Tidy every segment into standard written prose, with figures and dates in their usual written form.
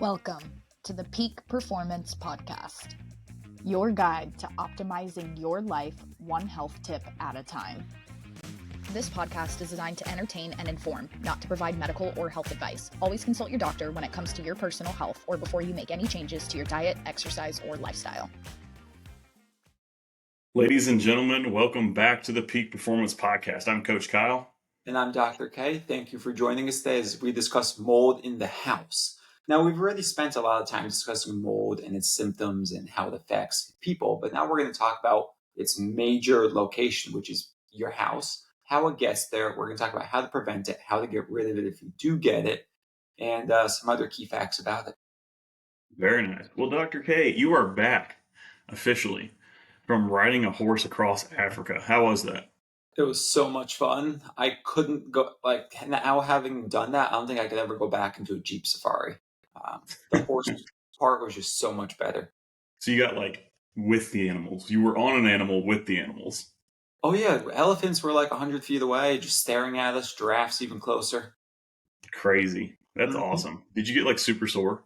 Welcome to the Peak Performance Podcast, your guide to optimizing your life one health tip at a time. This podcast is designed to entertain and inform, not to provide medical or health advice. Always consult your doctor when it comes to your personal health or before you make any changes to your diet, exercise, or lifestyle. Ladies and gentlemen, welcome back to the Peak Performance Podcast. I'm Coach Kyle. And I'm Dr. K. Thank you for joining us today as we discuss mold in the house. Now, we've already spent a lot of time discussing mold and its symptoms and how it affects people, but now we're going to talk about its major location, which is your house, how it gets there. We're going to talk about how to prevent it, how to get rid of it if you do get it, and some other key facts about it. Very nice. Well, Dr. K, you are back officially from riding a horse across Africa. How was that? It was so much fun. I couldn't go, now having done that, I don't think I could ever go back into a Jeep safari. The horse part was just so much better. So you got with the animals. You were on an animal with the animals. Oh yeah, elephants were 100 feet away, just staring at us. Giraffes even closer. Crazy. That's awesome. Did you get super sore?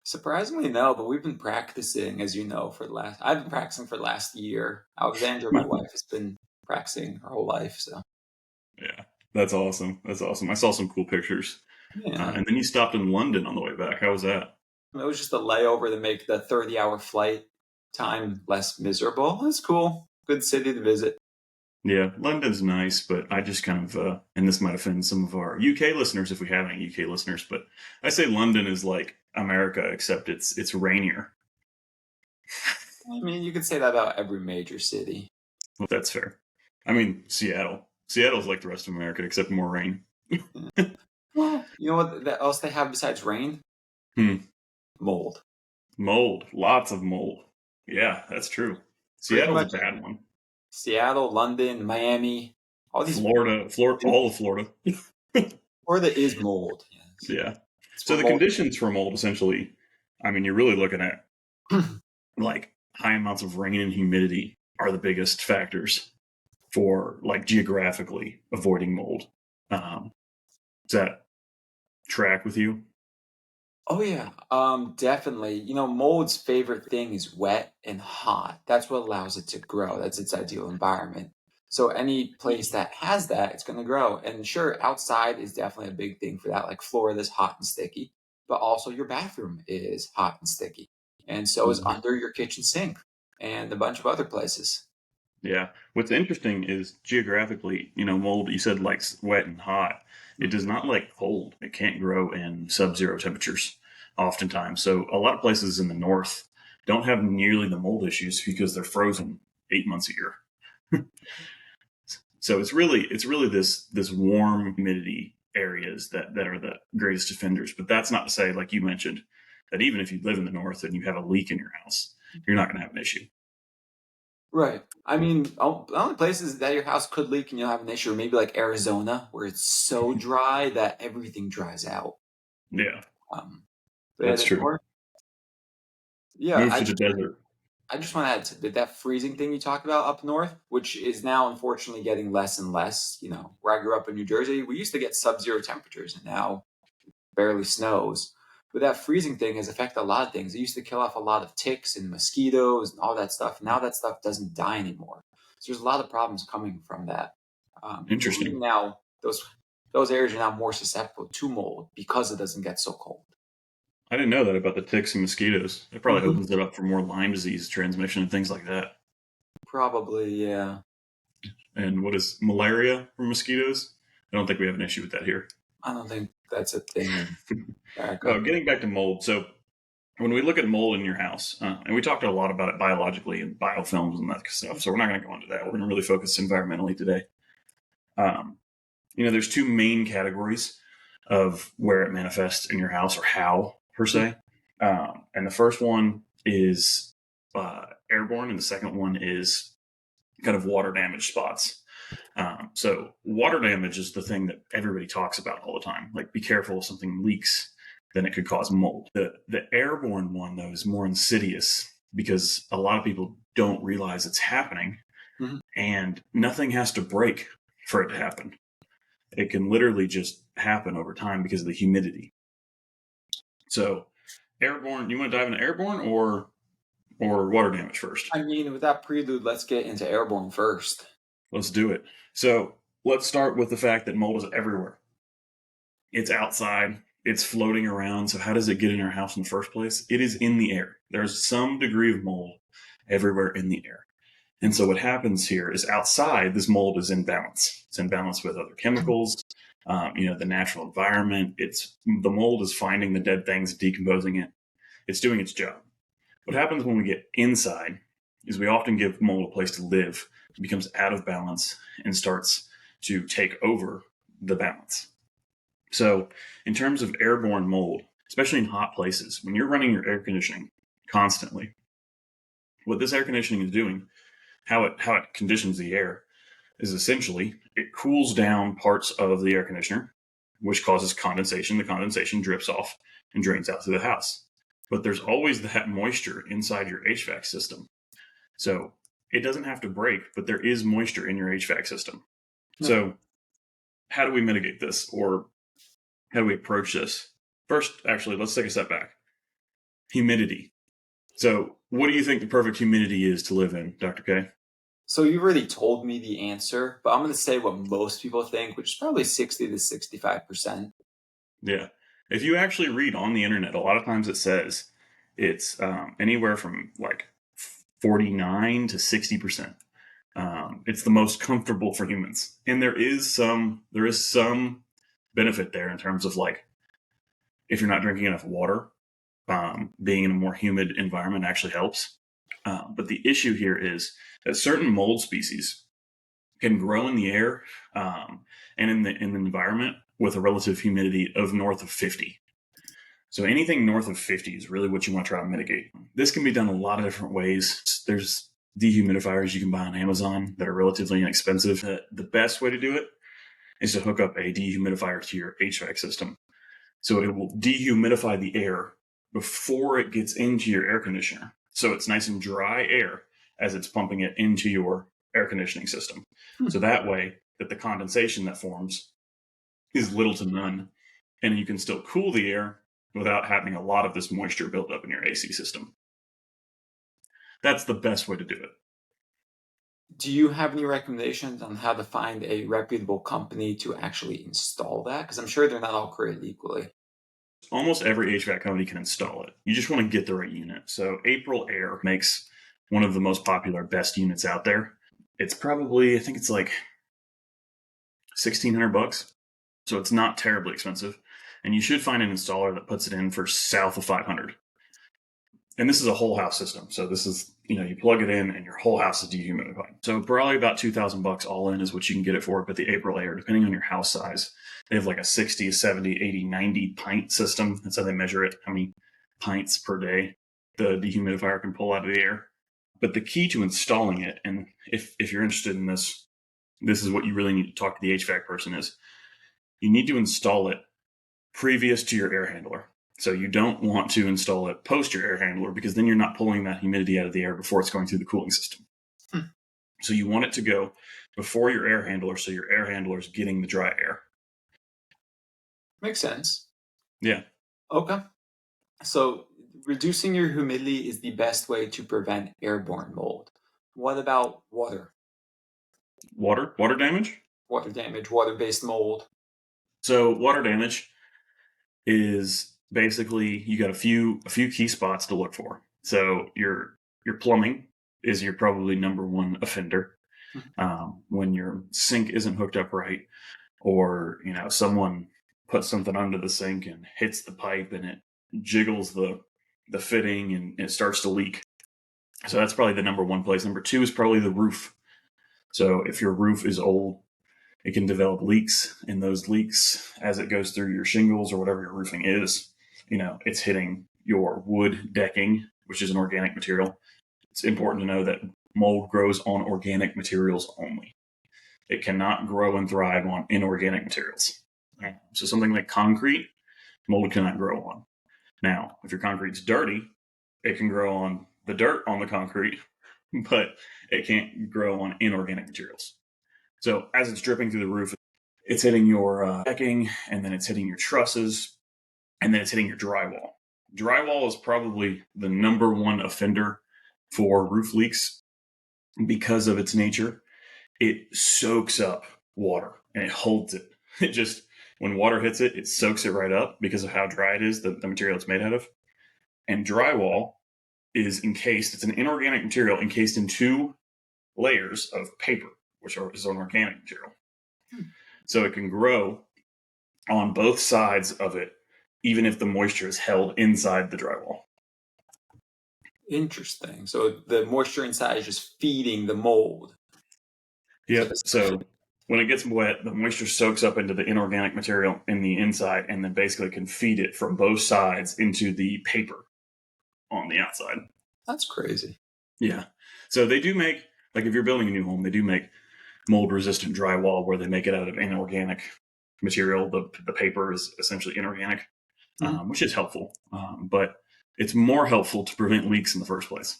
Surprisingly, no, but we've been practicing, as you know, I've been practicing for the last year. Alexandra, my wife, has been practicing her whole life, so. Yeah, that's awesome. That's awesome. I saw some cool pictures. Yeah. And then you stopped in London on the way back. How was that? It was just a layover to make the 30-hour flight time less miserable. It's cool. Good city to visit. Yeah, London's nice, but I just kind of, and this might offend some of our UK listeners if we have any UK listeners, but I say London is like America, except it's rainier. I mean, you could say that about every major city. Well, that's fair. I mean, Seattle. Seattle's like the rest of America, except more rain. Well, you know what else they have besides rain? Mold. Mold. Lots of mold. Yeah, that's true. Seattle's a bad one. Seattle, London, Miami, all these. Florida, all of Florida. Florida is mold. Yes. Yeah. So the conditions for mold, essentially, I mean, you're really looking at high amounts of rain and humidity are the biggest factors for geographically avoiding mold. Does that track with you? Oh yeah, definitely. Mold's favorite thing is wet and hot. That's what allows it to grow. That's its ideal environment. So any place that has that, it's going to grow. And sure, outside is definitely a big thing for that. Like Florida's hot and sticky, but also your bathroom is hot and sticky. And so is under your kitchen sink and a bunch of other places. Yeah. What's interesting is geographically, mold, you said likes wet and hot. It does not like cold. It can't grow in sub-zero temperatures oftentimes. So a lot of places in the north don't have nearly the mold issues because they're frozen 8 months a year. So it's really this warm humidity areas that are the greatest offenders. But that's not to say, like you mentioned, that even if you live in the north and you have a leak in your house, you're not going to have an issue. Right. I mean, the only places that your house could leak and you'll have an issue are maybe like Arizona, where it's so dry that everything dries out. Yeah. That's true. North, yeah. Move to the desert. I just want to add to that freezing thing you talked about up north, which is now unfortunately getting less and less. Where I grew up in New Jersey, we used to get sub-zero temperatures and now it barely snows. But that freezing thing has affected a lot of things. It used to kill off a lot of ticks and mosquitoes and all that stuff. Now that stuff doesn't die anymore. So there's a lot of problems coming from that. Interesting. Now those areas are now more susceptible to mold because it doesn't get so cold. I didn't know that about the ticks and mosquitoes. It probably opens it up for more Lyme disease transmission and things like that. Probably, yeah. And what is malaria from mosquitoes? I don't think we have an issue with that here. I don't think that's a thing. Getting back to mold. So when we look at mold in your house, and we talked a lot about it biologically and biofilms and that stuff, so we're not going to go into that. We're going to really focus environmentally today. There's two main categories of where it manifests in your house or how, per se. And the first one is airborne, and the second one is kind of water damage spots. So water damage is the thing that everybody talks about all the time. Be careful if something leaks, then it could cause mold. The airborne one, though, is more insidious because a lot of people don't realize it's happening, and nothing has to break for it to happen. It can literally just happen over time because of the humidity. So Airborne, you want to dive into airborne or water damage first? I mean, with that prelude, let's get into airborne first. Let's do it. So let's start with the fact that mold is everywhere. It's outside, it's floating around. So how does it get in our house in the first place? It is in the air. There's some degree of mold everywhere in the air. And so what happens here is outside, this mold is in balance. It's in balance with other chemicals, the natural environment. The mold is finding the dead things, decomposing it. It's doing its job. What happens when we get inside is we often give mold a place to live. It becomes out of balance and starts to take over the balance. So in terms of airborne mold, especially in hot places, when you're running your air conditioning constantly, what this air conditioning is doing, how it conditions the air, is essentially it cools down parts of the air conditioner, which causes condensation. The condensation drips off and drains out through the house. But there's always that moisture inside your HVAC system. So it doesn't have to break, but there is moisture in your HVAC system. No. So how do we mitigate this, or how do we approach this? First, actually, let's take a step back. Humidity. So what do you think the perfect humidity is to live in, Dr. K? So you already told me the answer, but I'm going to say what most people think, which is probably 60 to 65%. Yeah. If you actually read on the internet, a lot of times it says it's anywhere from like 49 to 60%. It's the most comfortable for humans. And there is some benefit there in terms of like, if you're not drinking enough water, being in a more humid environment actually helps. But the issue here is that certain mold species can grow in the air and in the environment with a relative humidity of north of 50. So anything north of 50 is really what you want to try to mitigate. This can be done a lot of different ways. There's dehumidifiers you can buy on Amazon that are relatively inexpensive. The best way to do it is to hook up a dehumidifier to your HVAC system. So it will dehumidify the air before it gets into your air conditioner. So it's nice and dry air as it's pumping it into your air conditioning system. So that way that the condensation that forms is little to none, and you can still cool the air without having a lot of this moisture built up in your AC system. That's the best way to do it. Do you have any recommendations on how to find a reputable company to actually install that? Because I'm sure they're not all created equally. Almost every HVAC company can install it. You just want to get the right unit. So April Air makes one of the most popular, best units out there. It's probably, I think it's like $1,600. So it's not terribly expensive. And you should find an installer that puts it in for south of $500. And this is a whole house system. So this is, you plug it in and your whole house is dehumidified. So probably about $2,000 all in is what you can get it for. But the April Air, depending on your house size, they have like a 60, 70, 80, 90 pint system. That's how they measure it, how many pints per day the dehumidifier can pull out of the air. But the key to installing it, and if you're interested in this, this is what you really need to talk to the HVAC person is, you need to install it previous to your air handler. So you don't want to install it post your air handler, because then you're not pulling that humidity out of the air before it's going through the cooling system. So you want it to go before your air handler, so your air handler is getting the dry air. Makes sense. Yeah. Okay. So reducing your humidity is the best way to prevent airborne mold. What about water? Water damage? Water damage, water-based mold. So water damage is basically, you got a few key spots to look for. So your plumbing is your probably number one offender. When your sink isn't hooked up right, or someone puts something under the sink and hits the pipe and it jiggles the fitting and it starts to leak. So that's probably the number one place. Number two is probably the roof. So if your roof is old, it can develop leaks, and those leaks, as it goes through your shingles or whatever your roofing is, it's hitting your wood decking, which is an organic material. It's important to know that mold grows on organic materials only. It cannot grow and thrive on inorganic materials. So something like concrete, mold cannot grow on. Now, if your concrete's dirty, it can grow on the dirt on the concrete, but it can't grow on inorganic materials. So as it's dripping through the roof, it's hitting your decking, and then it's hitting your trusses, and then it's hitting your drywall. Drywall is probably the number one offender for roof leaks because of its nature. It soaks up water and it holds it. It just, when water hits it, it soaks it right up because of how dry it is, the material it's made out of. And drywall is encased, it's an inorganic material encased in two layers of paper, which is an organic material. So it can grow on both sides of it, even if the moisture is held inside the drywall. Interesting. So the moisture inside is just feeding the mold. Yep. So when it gets wet, the moisture soaks up into the inorganic material in the inside and then basically can feed it from both sides into the paper on the outside. That's crazy. Yeah. So they do make, like if you're building a new home, they do make mold resistant drywall where they make it out of inorganic material. The paper is essentially inorganic, which is helpful. But it's more helpful to prevent leaks in the first place.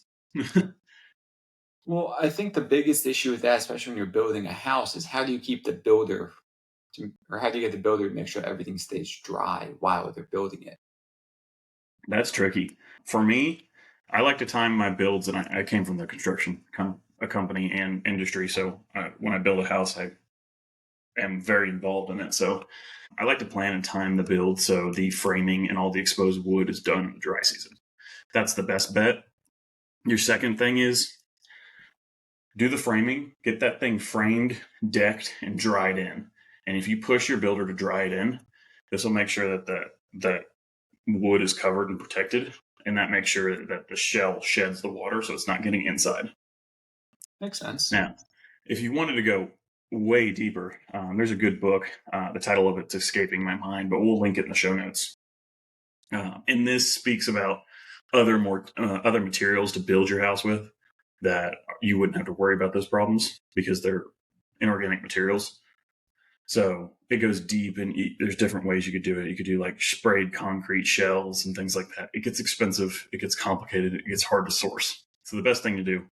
Well, I think the biggest issue with that, especially when you're building a house, is how do you keep the builder how do you get the builder to make sure everything stays dry while they're building it? That's tricky. For me, I like to time my builds, and I came from the construction company and industry, so when I build a house, I am very involved in it. So I like to plan and time the build so the framing and all the exposed wood is done in the dry season. That's the best bet. Your second thing is do the framing, get that thing framed, decked, and dried in. And if you push your builder to dry it in, this will make sure that the wood is covered and protected, and that makes sure that the shell sheds the water so it's not getting inside. Makes sense. Now, if you wanted to go way deeper, there's a good book. The title of it's escaping my mind, but we'll link it in the show notes. And this speaks about other materials to build your house with that you wouldn't have to worry about those problems because they're inorganic materials. So it goes deep, and there's different ways you could do it. You could do like sprayed concrete shells and things like that. It gets expensive. It gets complicated. It gets hard to source. So the best thing to do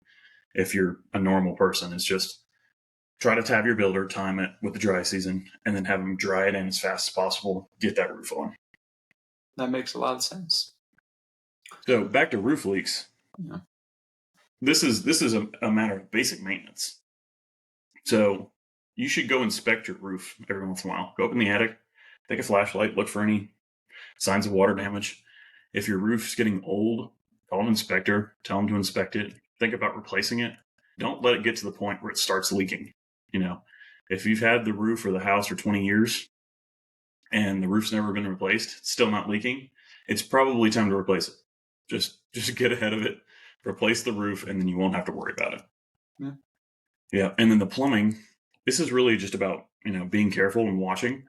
if you're a normal person is just try to have your builder time it with the dry season and then have them dry it in as fast as possible. Get that roof on. That makes a lot of sense. So back to roof leaks. Yeah. This is a matter of basic maintenance. So you should go inspect your roof every once in a while. Go up in the attic, take a flashlight, look for any signs of water damage. If your roof's getting old, call an inspector, tell them to inspect it, think about replacing it. Don't let it get to the point where it starts leaking. You know, if you've had the roof or the house for 20 years and the roof's never been replaced, it's still not leaking, it's probably time to replace it. Just get ahead of it, replace the roof, and then you won't have to worry about it. Yeah. And then the plumbing, this is really just about, being careful and watching.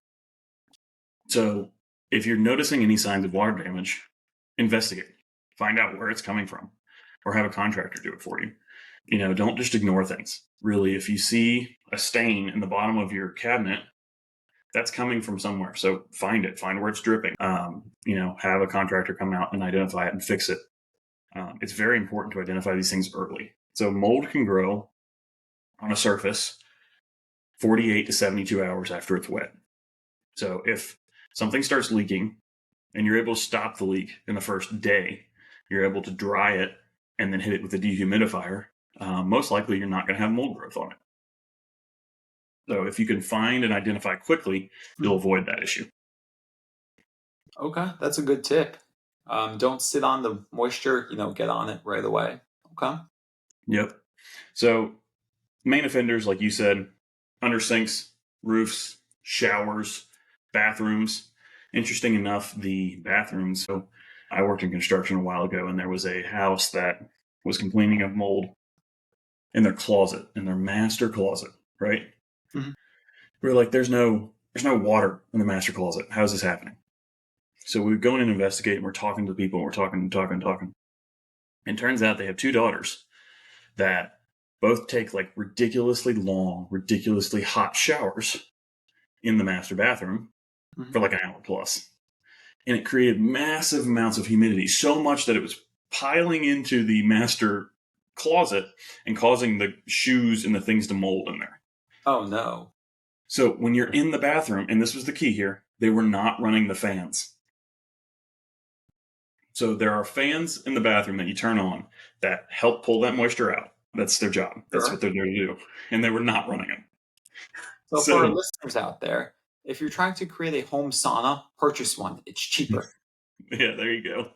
So if you're noticing any signs of water damage, investigate, find out where it's coming from, or have a contractor do it for you. Don't just ignore things. Really, if you see a stain in the bottom of your cabinet, that's coming from somewhere. So find it, find where it's dripping. Have a contractor come out and identify it and fix it. It's very important to identify these things early. So mold can grow on a surface 48 to 72 hours after it's wet. So if something starts leaking and you're able to stop the leak in the first day, you're able to dry it and then hit it with a dehumidifier, most likely you're not going to have mold growth on it. So if you can find and identify quickly, you'll avoid that issue. Okay, that's a good tip. Don't sit on the moisture, get on it right away. Okay. Yep. So main offenders, like you said, under sinks, roofs, showers, bathrooms. Interesting enough, the bathrooms. So I worked in construction a while ago, and there was a house that was complaining of mold in their closet, in their master closet, right? Mm-hmm. We were like, there's no water in the master closet. How is this happening? So we go in and investigate, and we're talking to people, and we're talking. And turns out they have two daughters that both take like ridiculously long, ridiculously hot showers in the master bathroom for like an hour plus. And it created massive amounts of humidity, so much that it was piling into the master closet and causing the shoes and the things to mold in there. Oh, no. So when you're in the bathroom, and this was the key here, they were not running the fans. So there are fans in the bathroom that you turn on that help pull that moisture out. That's their job. That's Sure. what they're there to do. And they were not running them. So for our listeners out there, if you're trying to create a home sauna, purchase one. It's cheaper. Yeah, there you go.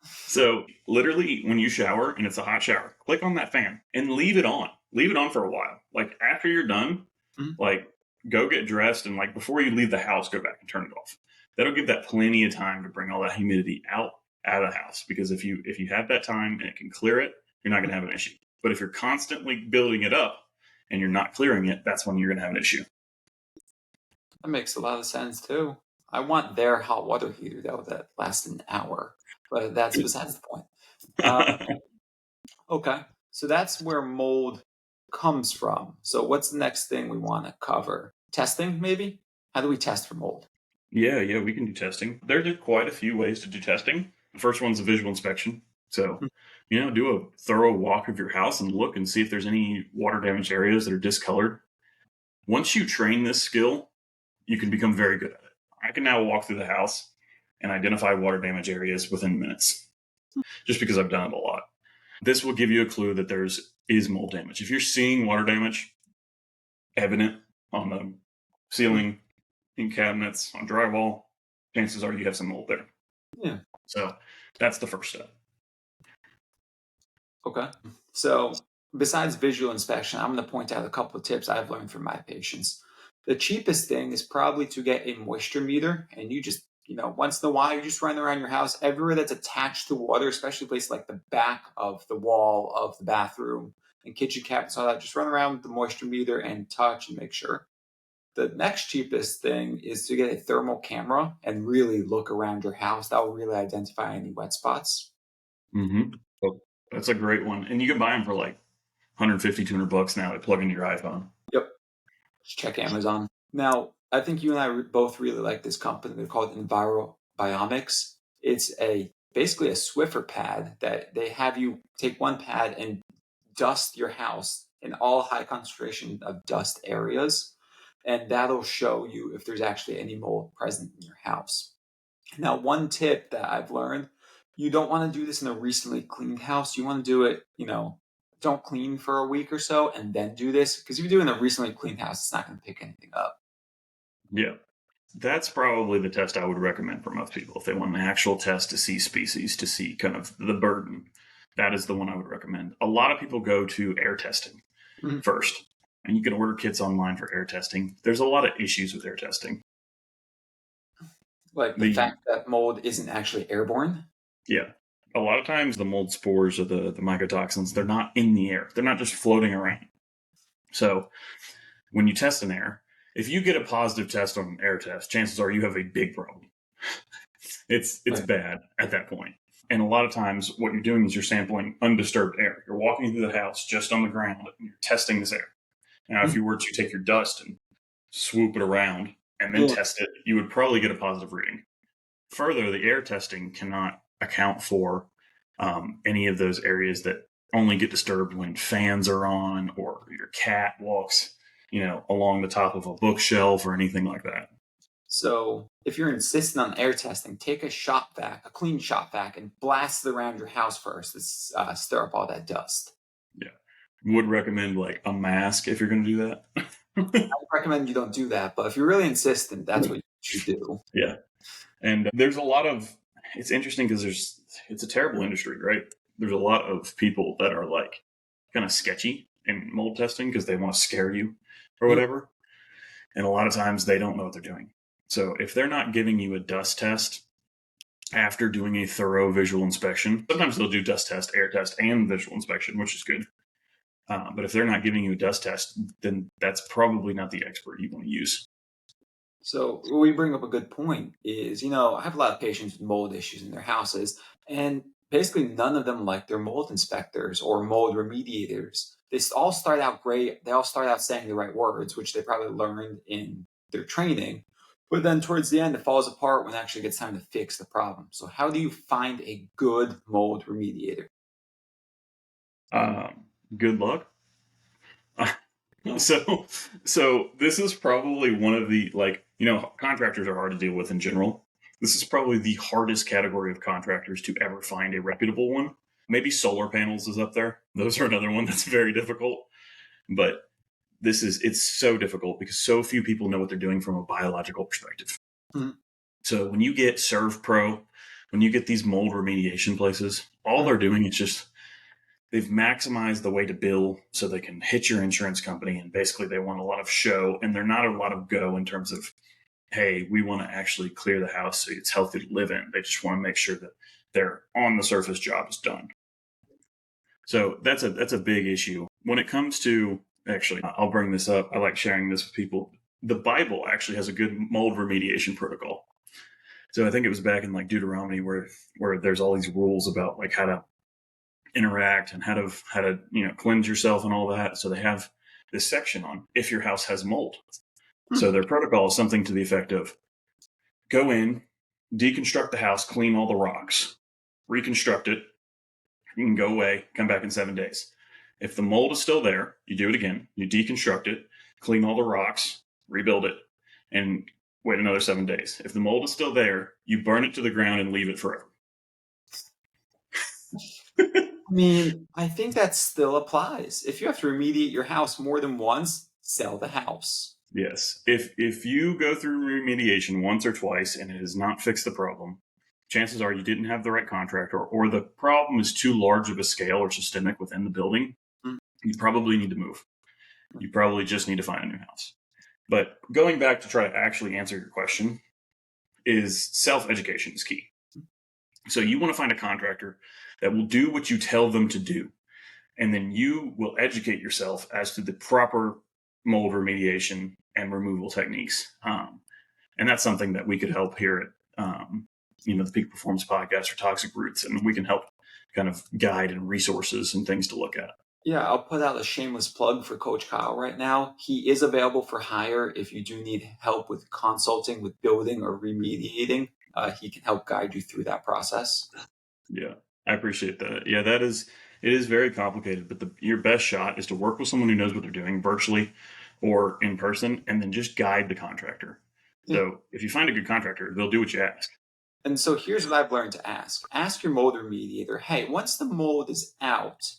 So literally when you shower and it's a hot shower, click on that fan and leave it on. Leave it on for a while. Like after you're done, like go get dressed and like before you leave the house, go back and turn it off. That'll give that plenty of time to bring all that humidity out of the house. Because if you have that time and it can clear it, you're not going to have an issue. But if you're constantly building it up and you're not clearing it, that's when you're going to have an issue. That makes a lot of sense too. I want their hot water heater though that lasts an hour, but that's besides the point. Okay, so that's where mold comes from. So what's the next thing we want to cover? Testing, maybe? How do we test for mold? Yeah, we can do testing. There's quite a few ways to do testing. The first one's a visual inspection. So, do a thorough walk of your house and look and see if there's any water damaged areas that are discolored. Once you train this skill, you can become very good at it. I can now walk through the house and identify water damage areas within minutes, just because I've done it a lot. This will give you a clue that is mold damage. If you're seeing water damage evident on the ceiling, in cabinets, on drywall, chances are you have some mold there. Yeah. So that's the first step. Okay. So besides visual inspection, I'm going to point out a couple of tips I've learned from my patients. The cheapest thing is probably to get a moisture meter, and you just, once in a while, you just run around your house everywhere that's attached to water, especially places like the back of the wall of the bathroom and kitchen cabinets, all that. Just run around with the moisture meter and touch and make sure. The next cheapest thing is to get a thermal camera and really look around your house. That will really identify any wet spots. Mm-hmm. Oh, that's a great one. And you can buy them for like $150, $200 now. They plug into your iPhone. Yep. Just check Amazon. Now, I think you and I both really like this company. They're called EnviroBiomics. It's basically a Swiffer pad that they have you take one pad and dust your house in all high concentration of dust areas. And that'll show you if there's actually any mold present in your house. Now, one tip that I've learned, you don't want to do this in a recently cleaned house. You want to do it, don't clean for a week or so and then do this. Because if you do it in a recently cleaned house, it's not going to pick anything up. Yeah. That's probably the test I would recommend for most people. If they want an actual test to see species, to see kind of the burden, that is the one I would recommend. A lot of people go to air testing first. And you can order kits online for air testing. There's a lot of issues with air testing. Like the fact that mold isn't actually airborne? Yeah. A lot of times the mold spores or the mycotoxins, they're not in the air. They're not just floating around. So when you test an air, if you get a positive test on an air test, chances are you have a big problem. It's right. Bad at that point. And a lot of times what you're doing is you're sampling undisturbed air. You're walking through the house just on the ground and you're testing this air. Now, if you were to take your dust and swoop it around and then test it, you would probably get a positive reading. Further, the air testing cannot account for any of those areas that only get disturbed when fans are on or your cat walks, along the top of a bookshelf or anything like that. So if you're insisting on air testing, take a clean shop vac, and blast it around your house first to stir up all that dust. Yeah. Would recommend like a mask if you're going to do that. I would recommend you don't do that, but if you're really insistent, that's what you should do. Yeah. And there's a lot of, it's interesting because it's a terrible industry, right? There's a lot of people that are like kind of sketchy in mold testing because they want to scare you or whatever. And a lot of times they don't know what they're doing. So if they're not giving you a dust test after doing a thorough visual inspection, sometimes they'll do dust test, air test, and visual inspection, which is good. But if they're not giving you a dust test, then that's probably not the expert you want to use. So we bring up a good point is, I have a lot of patients with mold issues in their houses, and basically none of them like their mold inspectors or mold remediators. They all start out great. They all start out saying the right words, which they probably learned in their training. But then towards the end, it falls apart when it actually gets time to fix the problem. So how do you find a good mold remediator? Good luck. So this is probably one of the, contractors are hard to deal with in general. This is probably the hardest category of contractors to ever find a reputable one. Maybe solar panels is up there. Those are another one that's very difficult. But it's so difficult because so few people know what they're doing from a biological perspective. Mm-hmm. So when you get ServPro, when you get these mold remediation places, all they're doing is just, they've maximized the way to bill so they can hit your insurance company. And basically they want a lot of show, and they're not a lot of go in terms of, hey, we want to actually clear the house so it's healthy to live in. They just want to make sure that their on the surface job is done. So that's a big issue. When it comes to, actually, I'll bring this up. I like sharing this with people. The Bible actually has a good mold remediation protocol. So I think it was back in like Deuteronomy where there's all these rules about like how to interact and how to cleanse yourself and all that. So they have this section on if your house has mold. So their protocol is something to the effect of go in, deconstruct the house, clean all the rocks, reconstruct it. You can go away, come back in 7 days. If the mold is still there, you do it again. You deconstruct it, clean all the rocks, rebuild it, and wait another 7 days. If the mold is still there, you burn it to the ground and leave it forever. I mean, I think that still applies. If you have to remediate your house more than once, sell the house. Yes. If you go through remediation once or twice and it has not fixed the problem, chances are you didn't have the right contractor, or the problem is too large of a scale or systemic within the building. You probably need to move. You probably just need to find a new house. But going back to try to actually answer your question, is self-education is key. So you want to find a contractor that will do what you tell them to do. And then you will educate yourself as to the proper mold remediation and removal techniques. And that's something that we could help here at the Peak Performance Podcast for Toxic Roots. And we can help kind of guide and resources and things to look at. Yeah, I'll put out a shameless plug for Coach Kyle right now. He is available for hire if you do need help with consulting with building or remediating. He can help guide you through that process. Yeah, I appreciate that. Yeah, it is very complicated, but your best shot is to work with someone who knows what they're doing virtually or in person, and then just guide the contractor. Yeah. So if you find a good contractor, they'll do what you ask. And so here's what I've learned to ask. Ask your mold remediator, hey, once the mold is out,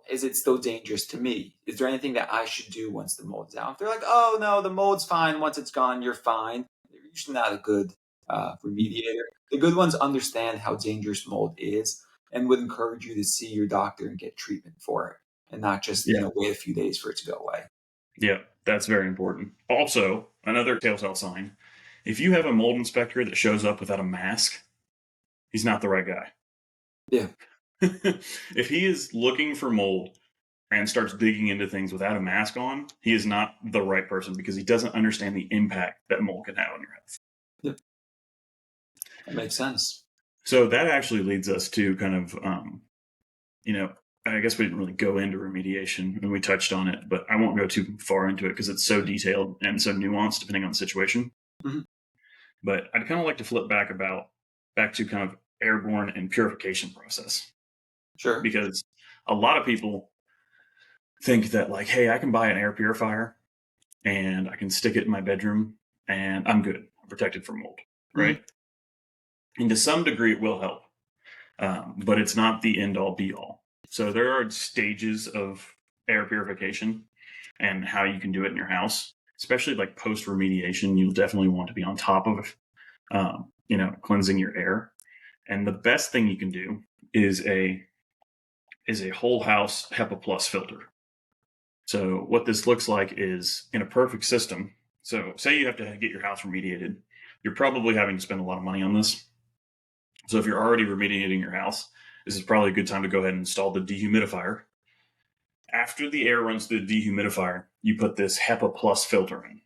is it still dangerous to me? Is there anything that I should do once the mold is out? If they're like, oh no, the mold's fine. Once it's gone, you're fine. They're usually not a good remediator. The good ones understand how dangerous mold is and would encourage you to see your doctor and get treatment for it, and not just wait a few days for it to go away. Yeah, that's very important. Also, another telltale sign: if you have a mold inspector that shows up without a mask, he's not the right guy. Yeah. If he is looking for mold and starts digging into things without a mask on, he is not the right person because he doesn't understand the impact that mold can have on your health. Yep. That makes sense. So that actually leads us to kind of, I guess we didn't really go into remediation and we touched on it, but I won't go too far into it because it's so detailed and so nuanced depending on the situation. Mm-hmm. But I'd kind of like to flip back to kind of Airborne and Purification process. Sure. Because a lot of people think that like, hey, I can buy an air purifier and I can stick it in my bedroom and I'm good. I'm protected from mold, right? Mm-hmm. And to some degree it will help, but it's not the end all be all. So there are stages of air purification and how you can do it in your house, especially like post remediation. You'll definitely want to be on top of, cleansing your air. And the best thing you can do is a whole house HEPA Plus filter. So what this looks like is in a perfect system. So say you have to get your house remediated. You're probably having to spend a lot of money on this. So if you're already remediating your house, this is probably a good time to go ahead and install the dehumidifier. After the air runs through the dehumidifier, you put this HEPA Plus filter in.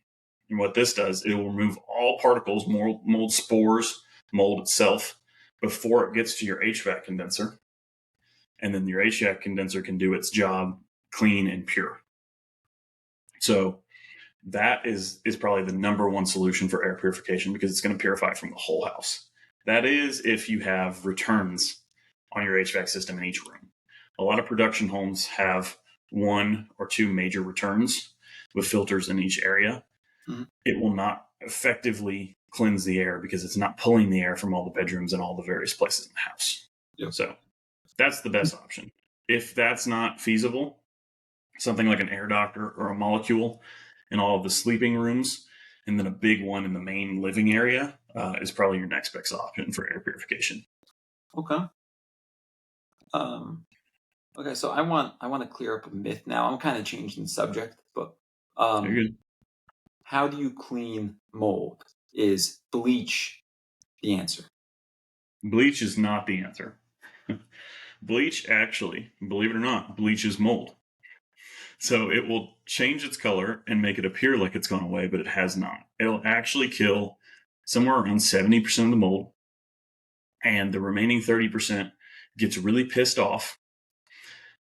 And what this does, it will remove all particles, mold spores, mold itself, before it gets to your HVAC condenser. And then your HVAC condenser can do its job clean and pure. So that is probably the number one solution for air purification because it's going to purify from the whole house. That is if you have returns on your HVAC system in each room. A lot of production homes have 1 or 2 major returns with filters in each area. Mm-hmm. It will not effectively cleanse the air because it's not pulling the air from all the bedrooms and all the various places in the house. Yep. So that's the best option. If that's not feasible, something like an air doctor or a molecule in all of the sleeping rooms, and then a big one in the main living area is probably your next best option for air purification. Okay. Okay, so I want to clear up a myth now. I'm kind of changing the subject, but how do you clean mold? Is bleach the answer? Bleach is not the answer. Bleach actually, believe it or not, bleaches mold. So it will change its color and make it appear like it's gone away, but it has not. It'll actually kill somewhere around 70% of the mold, and the remaining 30% gets really pissed off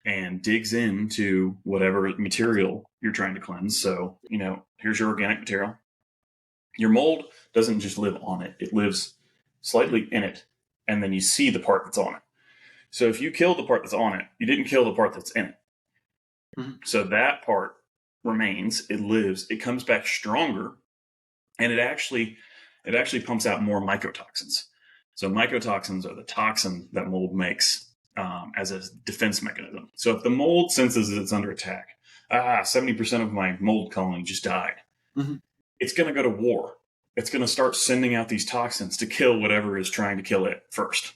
and digs into whatever material you're trying to cleanse. So, here's your organic material. Your mold doesn't just live on it. It lives slightly in it, and then you see the part that's on it. So if you kill the part that's on it, you didn't kill the part that's in it. Mm-hmm. So that part remains, it lives, it comes back stronger, and it actually pumps out more mycotoxins. So mycotoxins are the toxin that mold makes as a defense mechanism. So if the mold senses it's under attack, 70% of my mold colony just died, mm-hmm. It's going to go to war. It's going to start sending out these toxins to kill whatever is trying to kill it first.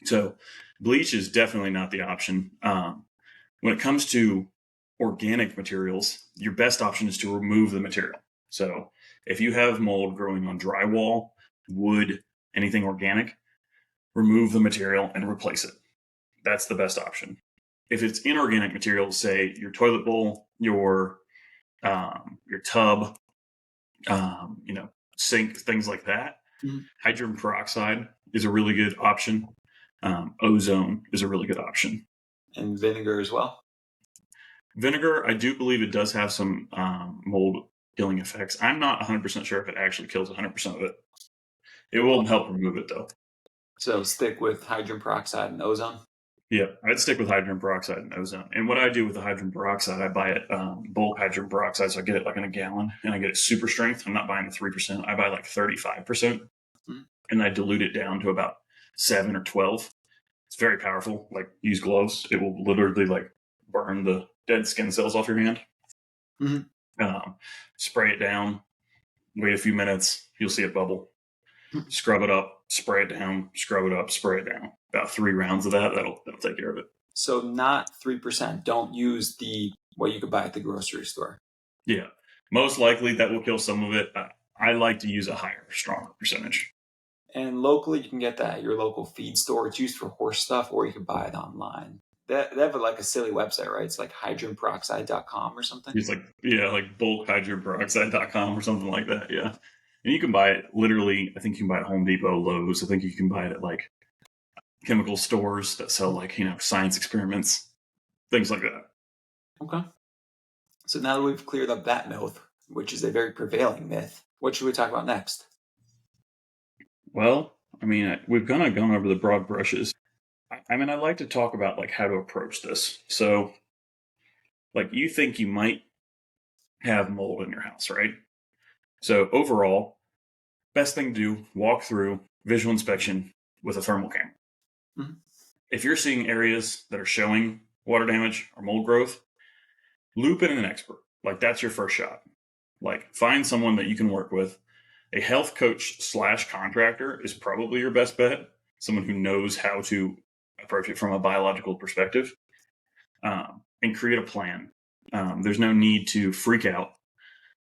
So bleach is definitely not the option. When it comes to organic materials, your best option is to remove the material. So if you have mold growing on drywall, wood, anything organic, remove the material and replace it. That's the best option. If it's inorganic material, say your toilet bowl, your tub, sink, things like that, mm-hmm. hydrogen peroxide is a really good option. Ozone is a really good option. And vinegar as well? Vinegar, I do believe it does have some mold killing effects. I'm not 100% sure if it actually kills 100% of it. It will help remove it, though. So stick with hydrogen peroxide and ozone? Yeah, I'd stick with hydrogen peroxide and ozone. And what I do with the hydrogen peroxide, I buy it bulk hydrogen peroxide, so I get it like in a gallon, and I get it super strength. I'm not buying the 3%. I buy like 35%, mm-hmm. and I dilute it down to about 7 or 12. It's very powerful. Like, use gloves. It will literally like burn the dead skin cells off your hand. Mm-hmm. Spray it down. Wait a few minutes. You'll see it bubble. Mm-hmm. Scrub it up. Spray it down. Scrub it up. Spray it down. About 3 rounds of that. That'll take care of it. So not 3%. Don't use what you could buy at the grocery store. Yeah. Most likely that will kill some of it. I like to use a higher, stronger percentage. And locally, you can get that at your local feed store. It's used for horse stuff, or you can buy it online. They have like a silly website, right? It's like hydrogenperoxide.com or something. It's like bulkhydrogenperoxide.com or something like that. Yeah. And you can buy it literally, I think you can buy it at Home Depot, Lowe's. I think you can buy it at like chemical stores that sell like, science experiments, things like that. Okay. So now that we've cleared up that myth, which is a very prevailing myth, what should we talk about next? Well, we've kind of gone over the broad brushes. I'd like to talk about like how to approach this. So like you think you might have mold in your house, right? So overall, best thing to do, walk through visual inspection with a thermal camera. Mm-hmm. If you're seeing areas that are showing water damage or mold growth, loop in an expert. Like that's your first shot. Like find someone that you can work with. A health coach / contractor is probably your best bet. Someone who knows how to approach it from a biological perspective, and create a plan. There's no need to freak out.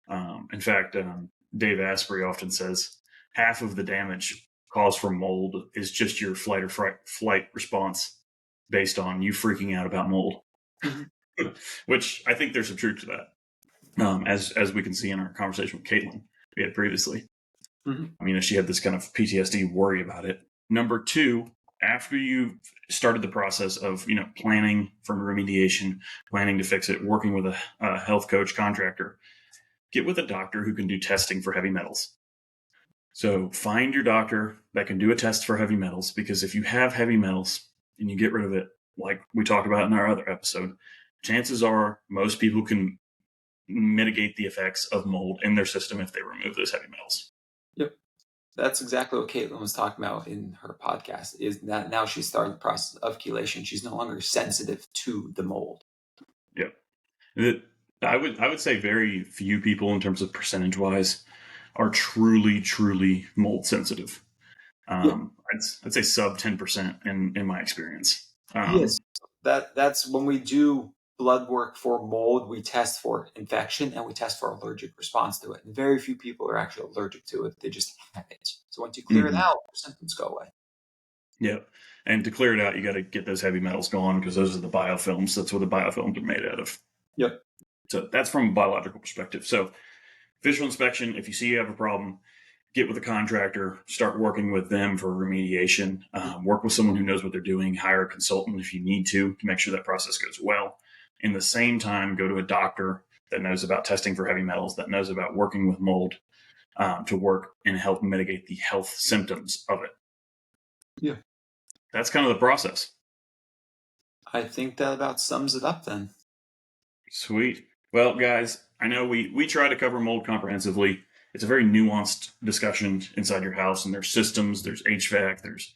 In fact, Dave Asprey often says half of the damage caused from mold is just your flight or flight response based on you freaking out about mold, which I think there's some truth to that. As we can see in our conversation with Caitlin we had previously. Mm-hmm. She had this kind of PTSD worry about it. Number 2, after you've started the process of, planning for remediation, planning to fix it, working with a health coach contractor, get with a doctor who can do testing for heavy metals. So find your doctor that can do a test for heavy metals, because if you have heavy metals and you get rid of it, like we talked about in our other episode, chances are most people can mitigate the effects of mold in their system if they remove those heavy metals. Yep. That's exactly what Caitlin was talking about in her podcast, is that now she's starting the process of chelation. She's no longer sensitive to the mold. Yep. I would say very few people in terms of percentage wise are truly mold sensitive. Yep. I'd say sub 10% in my experience. Yes. That's when we do blood work for mold, we test for infection and we test for allergic response to it. And very few people are actually allergic to it. They just have it. So once you clear it Mhm. out, your symptoms go away. Yep. And to clear it out, you got to get those heavy metals gone because those are the biofilms. That's what the biofilms are made out of. Yep. So that's from a biological perspective. So visual inspection, if you see you have a problem, get with a contractor, start working with them for remediation, work with someone who knows what they're doing, hire a consultant if you need to make sure that process goes well. In the same time, go to a doctor that knows about testing for heavy metals, that knows about working with mold to work and help mitigate the health symptoms of it. Yeah. That's kind of the process. I think that about sums it up then. Sweet. Well, guys, I know we try to cover mold comprehensively. It's a very nuanced discussion inside your house, and there's systems, there's HVAC, there's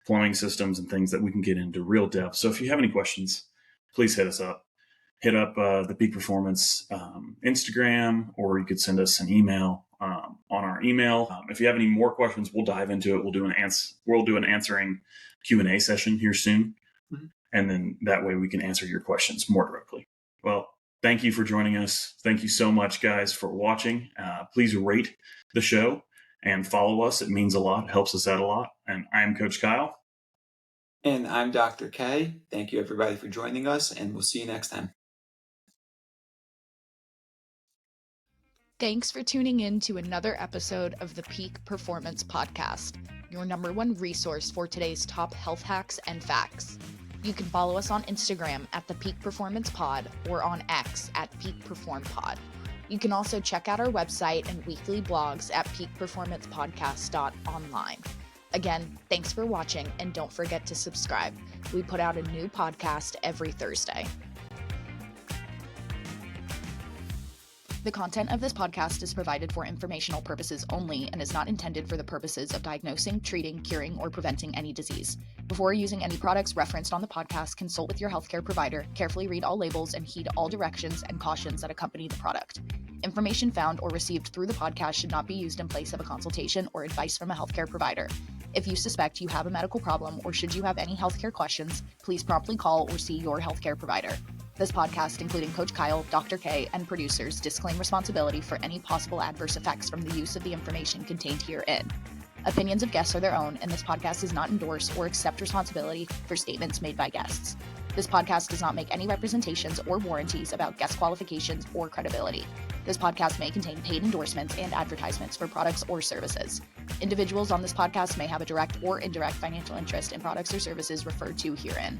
plumbing systems and things that we can get into real depth. So if you have any questions, please hit us up. Hit up the Peak Performance Instagram, or you could send us an email on our email. If you have any more questions, we'll dive into it. We'll do an answering Q&A session here soon, and then that way we can answer your questions more directly. Well, thank you for joining us. Thank you so much, guys, for watching. Please rate the show and follow us. It means a lot. It helps us out a lot. And I'm Coach Kyle. And I'm Dr. K. Thank you, everybody, for joining us, and we'll see you next time. Thanks for tuning in to another episode of the Peak Performance Podcast, your #1 resource for today's top health hacks and facts. You can follow us on Instagram at the Peak Performance Pod or on X at Peak Perform Pod. You can also check out our website and weekly blogs at peakperformancepodcast.online. Again, thanks for watching, and don't forget to subscribe. We put out a new podcast every Thursday. The content of this podcast is provided for informational purposes only and is not intended for the purposes of diagnosing, treating, curing, or preventing any disease. Before using any products referenced on the podcast, consult with your healthcare provider, carefully read all labels, and heed all directions and cautions that accompany the product. Information found or received through the podcast should not be used in place of a consultation or advice from a healthcare provider. If you suspect you have a medical problem or should you have any healthcare questions, please promptly call or see your healthcare provider. This podcast, including Coach Kyle, Dr. K, and producers, disclaim responsibility for any possible adverse effects from the use of the information contained herein. Opinions of guests are their own, and this podcast does not endorse or accept responsibility for statements made by guests. This podcast does not make any representations or warranties about guest qualifications or credibility. This podcast may contain paid endorsements and advertisements for products or services. Individuals on this podcast may have a direct or indirect financial interest in products or services referred to herein.